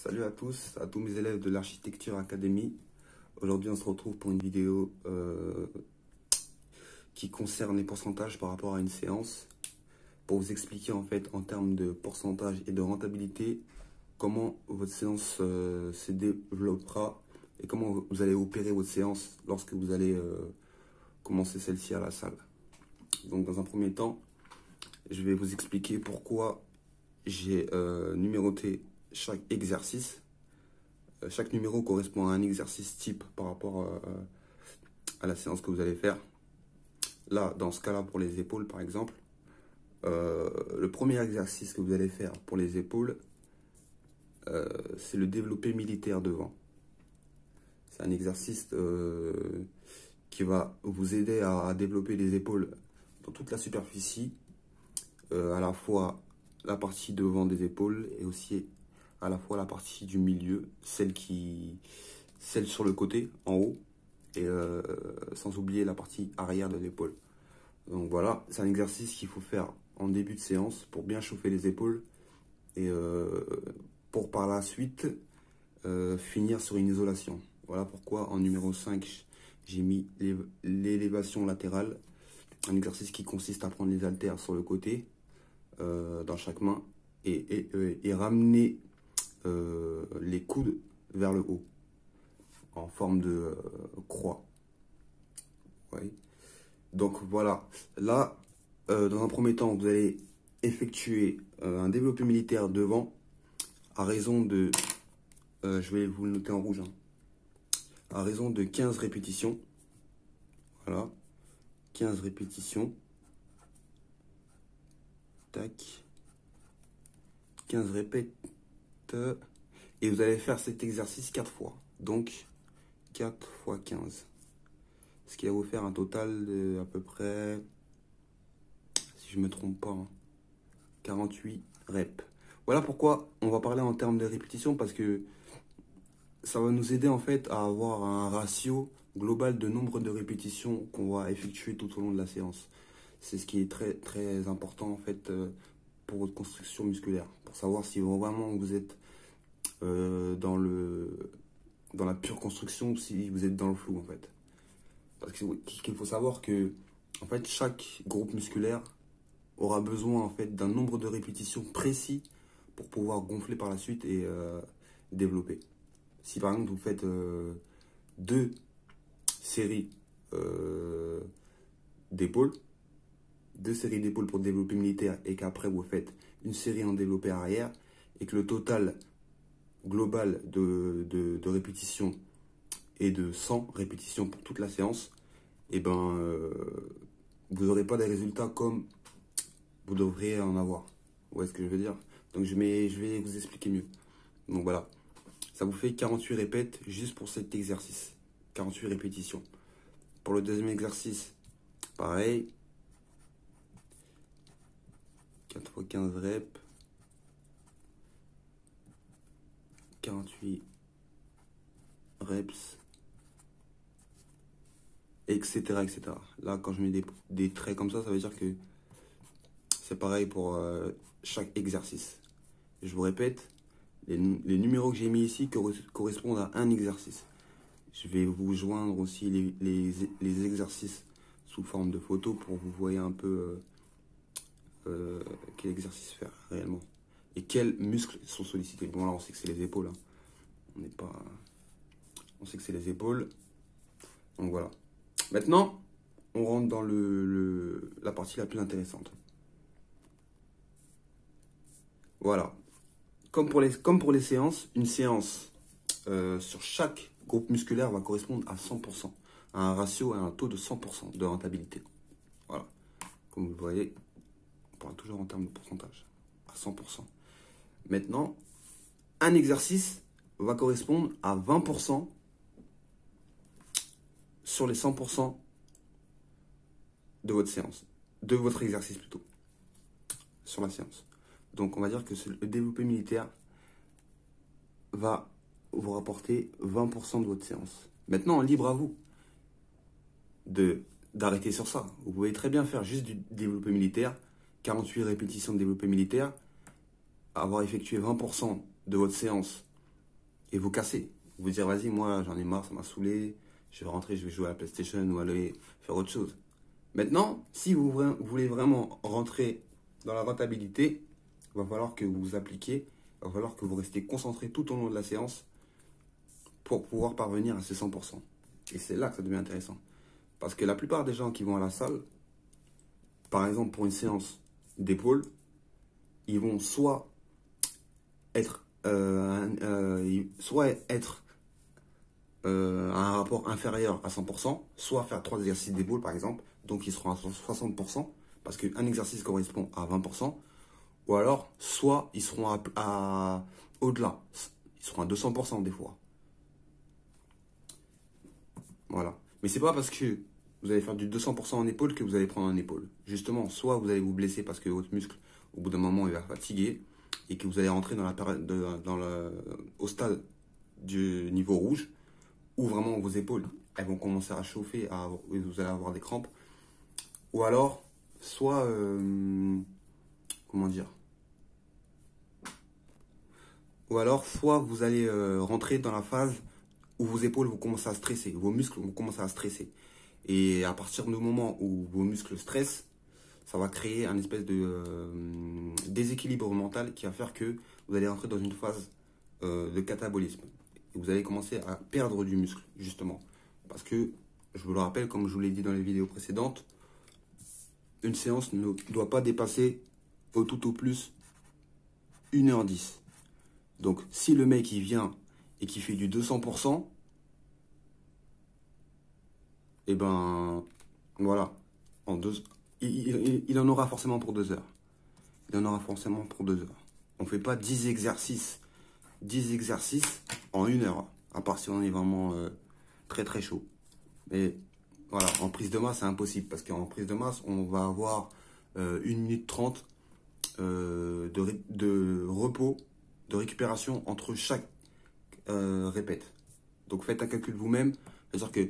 Salut à tous mes élèves de l'Architecture Academy. Aujourd'hui, on se retrouve pour une vidéo qui concerne les pourcentages par rapport à une séance, pour vous expliquer en fait en termes de pourcentage et de rentabilité comment votre séance se développera et comment vous allez opérer votre séance lorsque vous allez commencer celle-ci à la salle. Donc dans un premier temps, je vais vous expliquer pourquoi j'ai numéroté chaque exercice. Chaque numéro correspond à un exercice type par rapport à la séance que vous allez faire. Là, dans ce cas-là, pour les épaules, par exemple, le premier exercice que vous allez faire pour les épaules, c'est le développé militaire devant. C'est un exercice qui va vous aider à développer les épaules dans toute la superficie, à la fois la partie devant des épaules et aussi à la fois la partie du milieu, celle sur le côté, en haut, et sans oublier la partie arrière de l'épaule. Donc voilà, c'est un exercice qu'il faut faire en début de séance pour bien chauffer les épaules et pour par la suite finir sur une isolation. Voilà pourquoi en numéro 5, j'ai mis l'élévation latérale, un exercice qui consiste à prendre les haltères sur le côté, dans chaque main, et ramener les coudes vers le haut en forme de croix. Ouais. Donc voilà, là dans un premier temps vous allez effectuer un développé militaire devant à raison de je vais vous le noter en rouge, hein, à raison de 15 répétitions. Voilà, 15 répétitions, tac, 15 répètes. Et vous allez faire cet exercice 4 fois. Donc 4 fois 15. Ce qui va vous faire un total de à peu près, si je ne me trompe pas, 48 reps. Voilà pourquoi on va parler en termes de répétitions, parce que ça va nous aider en fait à avoir un ratio global de nombre de répétitions qu'on va effectuer tout au long de la séance. C'est ce qui est très très important en fait pour votre construction musculaire, pour savoir si vraiment vous êtes dans la pure construction ou si vous êtes dans le flou en fait. Parce qu'il faut savoir que en fait chaque groupe musculaire aura besoin en fait d'un nombre de répétitions précis pour pouvoir gonfler par la suite et développer. Si par exemple vous faites 2 séries d'épaule pour développer militaire et qu'après vous faites une série en développé arrière et que le total global de répétitions est de 100 répétitions pour toute la séance, et ben vous n'aurez pas des résultats comme vous devriez en avoir. Vous voyez ce que je veux dire? Donc je vais vous expliquer mieux. Donc voilà, ça vous fait 48 répètes juste pour cet exercice, 48 répétitions. Pour le deuxième exercice, pareil, 4 x 15 reps, 48 reps, etc., etc. Là, quand je mets des traits comme ça veut dire que c'est pareil pour chaque exercice. Je vous répète, les numéros que j'ai mis ici correspondent à un exercice. Je vais vous joindre aussi les exercices sous forme de photos pour que vous voyez un peu quel exercice faire réellement. Et quels muscles sont sollicités. Bon là on sait que c'est les épaules, hein. On sait que c'est les épaules. Donc voilà. Maintenant, on rentre dans la partie la plus intéressante. Voilà. Comme pour les séances, une séance sur chaque groupe musculaire va correspondre à 100%, à un ratio, à un taux de 100% de rentabilité. Voilà. Comme vous le voyez, on parle toujours en termes de pourcentage, à 100%. Maintenant, un exercice va correspondre à 20% sur les 100% de votre séance, de votre exercice plutôt, sur la séance. Donc on va dire que le développé militaire va vous rapporter 20% de votre séance. Maintenant, libre à vous d'arrêter sur ça. Vous pouvez très bien faire juste du développé militaire, 48 répétitions de développé militaire, avoir effectué 20% de votre séance et vous casser. Vous dire, vas-y, moi, j'en ai marre, ça m'a saoulé, je vais rentrer, je vais jouer à la PlayStation ou aller faire autre chose. Maintenant, si vous voulez vraiment rentrer dans la rentabilité, il va falloir que vous vous appliquiez, il va falloir que vous restiez concentré tout au long de la séance pour pouvoir parvenir à ces 100%. Et c'est là que ça devient intéressant. Parce que la plupart des gens qui vont à la salle, par exemple pour une séance d'épaule, ils vont soit être à un rapport inférieur à 100%, soit faire 3 exercices d'épaule par exemple, donc ils seront à 60%, parce qu'un exercice correspond à 20%, ou alors soit ils seront au-delà, ils seront à 200% des fois. Voilà. Mais c'est pas parce que vous allez faire du 200% en épaule que vous allez prendre un épaule. Justement, soit vous allez vous blesser parce que votre muscle, au bout d'un moment, il va fatiguer et que vous allez rentrer dans la période au stade du niveau rouge où vraiment vos épaules, elles vont commencer à chauffer et vous allez avoir des crampes. Ou alors, soit, comment dire, ou alors, soit vous allez rentrer dans la phase où vos épaules vont commencer à stresser, vos muscles vont commencer à stresser. Et à partir du moment où vos muscles stressent, ça va créer un espèce de déséquilibre mental qui va faire que vous allez entrer dans une phase de catabolisme. Et vous allez commencer à perdre du muscle, justement. Parce que, je vous le rappelle, comme je vous l'ai dit dans les vidéos précédentes, une séance ne doit pas dépasser au tout au plus 1h10. Donc, si le mec il vient et qui fait du 200%, et ben voilà, il en aura forcément pour 2 heures. Il en aura forcément pour 2 heures. On ne fait pas 10 exercices en 1 heure, à part si on est vraiment très très chaud. Mais voilà, en prise de masse, c'est impossible, parce qu'en prise de masse, on va avoir 1 minute 30 de repos, de récupération entre chaque répète. Donc faites un calcul vous-même, c'est-à-dire que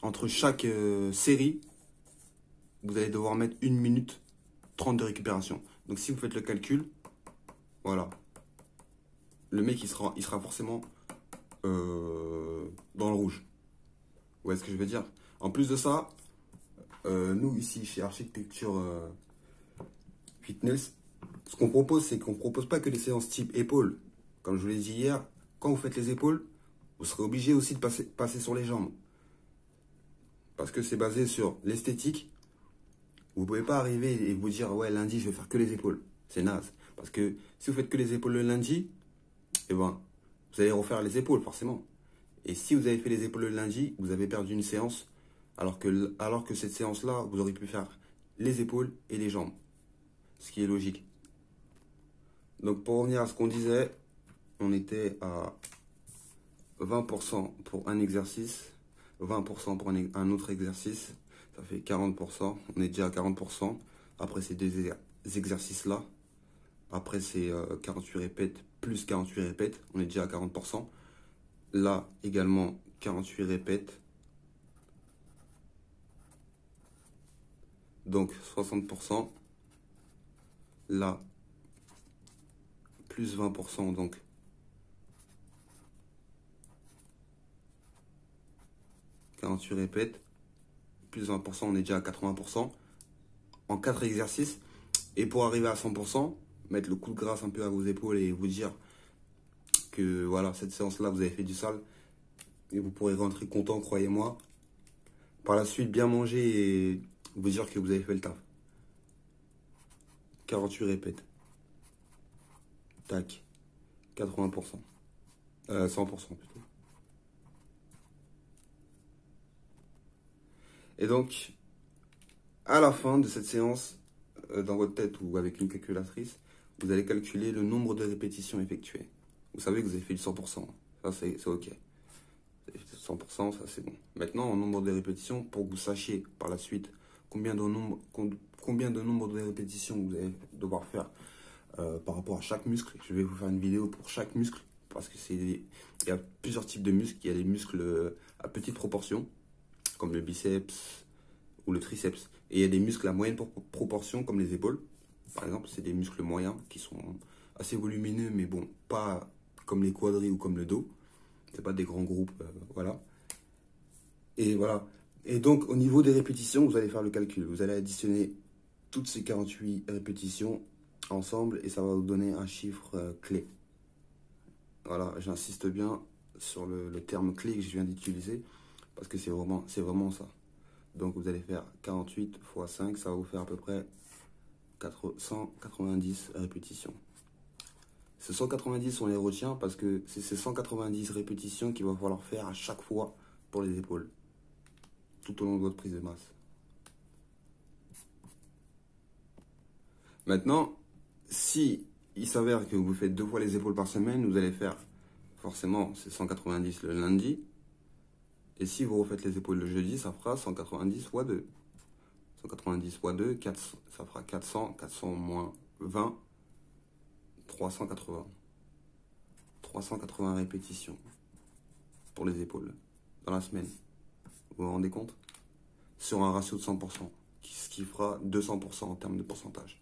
entre chaque série, vous allez devoir mettre 1 minute 30 de récupération. Donc si vous faites le calcul, voilà, le mec il sera forcément dans le rouge. Vous voyez ce que je veux dire? En plus de ça, nous ici chez Architecture Fitness, ce qu'on propose, c'est qu'on ne propose pas que des séances type épaules. Comme je vous l'ai dit hier, quand vous faites les épaules, vous serez obligé aussi de passer sur les jambes. Parce que c'est basé sur l'esthétique. Vous ne pouvez pas arriver et vous dire, ouais, lundi, je vais faire que les épaules. C'est naze. Parce que si vous faites que les épaules le lundi, eh ben, vous allez refaire les épaules, forcément. Et si vous avez fait les épaules le lundi, vous avez perdu une séance, alors que cette séance-là, vous auriez pu faire les épaules et les jambes. Ce qui est logique. Donc, pour revenir à ce qu'on disait, on était à 20% pour un exercice, 20% pour un autre exercice, ça fait 40%, on est déjà à 40%, après ces deux exercices-là, après ces 48 répètes, plus 48 répètes, on est déjà à 40%, là également 48 répètes, donc 60%, là plus 20%, donc 48 répètes, plus 20%, on est déjà à 80%, en 4 exercices. Et pour arriver à 100%, mettre le coup de grâce un peu à vos épaules et vous dire que voilà, cette séance-là, vous avez fait du sale. Et vous pourrez rentrer content, croyez-moi. Par la suite, bien manger et vous dire que vous avez fait le taf. 48 répètes. Tac. 80%. 100% plutôt. Et donc, à la fin de cette séance, dans votre tête ou avec une calculatrice, vous allez calculer le nombre de répétitions effectuées. Vous savez que vous avez fait du 100%. Ça, c'est OK. 100%, ça c'est bon. Maintenant, en nombre de répétitions, pour que vous sachiez par la suite combien de nombre de répétitions vous allez devoir faire par rapport à chaque muscle. Je vais vous faire une vidéo pour chaque muscle parce que il y a plusieurs types de muscles. Il y a des muscles à petite proportion, comme le biceps ou le triceps. Et il y a des muscles à moyenne proportion, comme les épaules. Par exemple, c'est des muscles moyens qui sont assez volumineux, mais bon, pas comme les quadris ou comme le dos. C'est pas des grands groupes, voilà. Et voilà. Et donc, au niveau des répétitions, vous allez faire le calcul. Vous allez additionner toutes ces 48 répétitions ensemble et ça va vous donner un chiffre clé. Voilà, j'insiste bien sur le terme clé que je viens d'utiliser parce que c'est vraiment ça. Donc, vous allez faire 48 fois 5, ça va vous faire à peu près 190 répétitions. Ces 190, on les retient parce que c'est ces 190 répétitions qu'il va falloir faire à chaque fois pour les épaules, tout au long de votre prise de masse. Maintenant, si il s'avère que vous faites 2 fois les épaules par semaine, vous allez faire forcément ces 190 le lundi. Et si vous refaites les épaules le jeudi, ça fera 190 fois 2. 190 fois 2, 400, ça fera 400, 400 moins 20, 380. 380 répétitions pour les épaules dans la semaine. Vous vous rendez compte? Sur un ratio de 100%, ce qui fera 200% en termes de pourcentage.